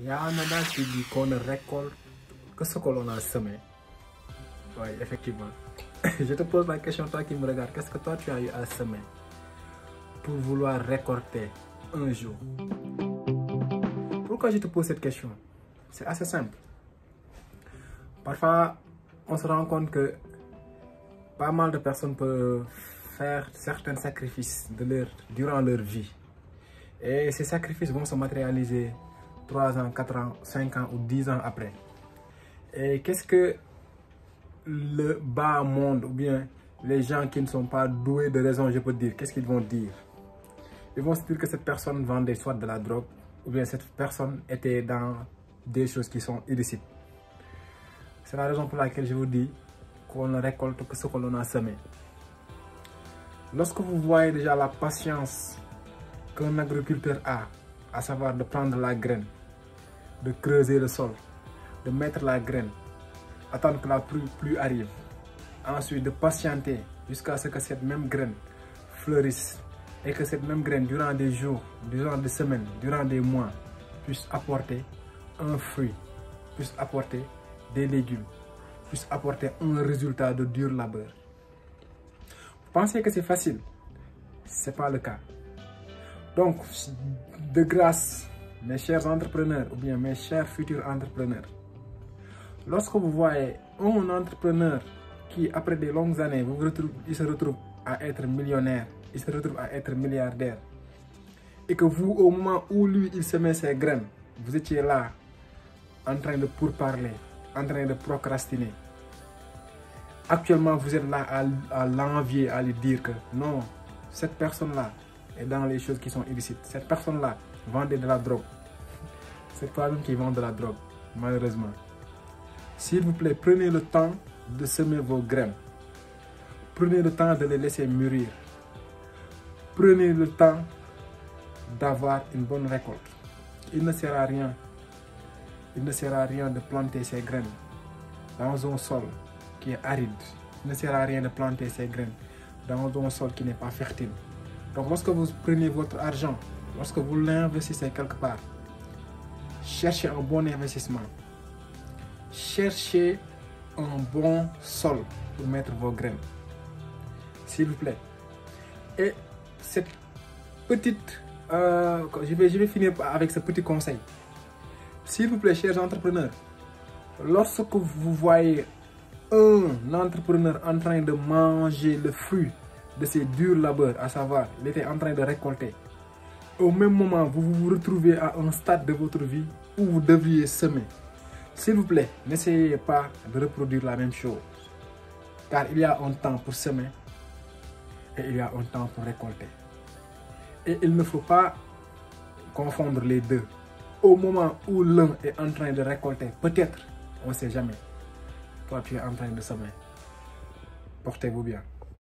Il y a un adage qui dit qu'on ne récolte que ce que l'on a semé. Oui, effectivement. Je te pose la question, toi qui me regardes, qu'est-ce que toi tu as eu à semer pour vouloir récolter un jour? Pourquoi je te pose cette question? C'est assez simple. Parfois, on se rend compte que pas mal de personnes peuvent faire certains sacrifices durant leur vie. Et ces sacrifices vont se matérialiser 3 ans, 4 ans, 5 ans ou 10 ans après. Et qu'est-ce que le bas monde ou bien les gens qui ne sont pas doués de raison, je peux dire, qu'est-ce qu'ils vont dire? Ils vont se dire que cette personne vendait soit de la drogue ou bien cette personne était dans des choses qui sont illicites. C'est la raison pour laquelle je vous dis qu'on ne récolte que ce que l'on a semé. Lorsque vous voyez déjà la patience qu'un agriculteur a, à savoir de prendre la graine, de creuser le sol, de mettre la graine, attendre que la pluie arrive, ensuite de patienter jusqu'à ce que cette même graine fleurisse et que cette même graine, durant des jours, durant des semaines, durant des mois, puisse apporter un fruit, puisse apporter des légumes, puisse apporter un résultat de dur labeur. Vous pensez que c'est facile? Ce n'est pas le cas. Donc, de grâce, mes chers entrepreneurs ou bien mes chers futurs entrepreneurs, lorsque vous voyez un entrepreneur qui, après des longues années, il se retrouve à être millionnaire, il se retrouve à être milliardaire, et que vous, au moment où lui, il semait ses graines, vous étiez là, en train de pourparler, en train de procrastiner. Actuellement, vous êtes là à l'envier, à lui dire que non, cette personne-là est dans les choses qui sont illicites. Cette personne-là vendait de la drogue. C'est toi-même qui vend de la drogue, malheureusement. S'il vous plaît, prenez le temps de semer vos graines. Prenez le temps de les laisser mûrir. Prenez le temps d'avoir une bonne récolte. Il ne sert à rien. Il ne sert à rien de planter ses graines dans un sol qui est aride. Il ne sert à rien de planter ses graines dans un sol qui n'est pas fertile. Donc lorsque vous prenez votre argent, lorsque vous l'investissez quelque part, cherchez un bon investissement. Cherchez un bon sol pour mettre vos graines. S'il vous plaît. Et cette petite... je vais finir avec ce petit conseil. S'il vous plaît, chers entrepreneurs, lorsque vous voyez un entrepreneur en train de manger le fruit de ses durs labeurs, à savoir, il était en train de récolter, au même moment, vous vous retrouvez à un stade de votre vie où vous devriez semer. S'il vous plaît, n'essayez pas de reproduire la même chose. Car il y a un temps pour semer et il y a un temps pour récolter. Et il ne faut pas confondre les deux. Au moment où l'un est en train de récolter, peut-être, on ne sait jamais, toi tu es en train de semer. Portez-vous bien.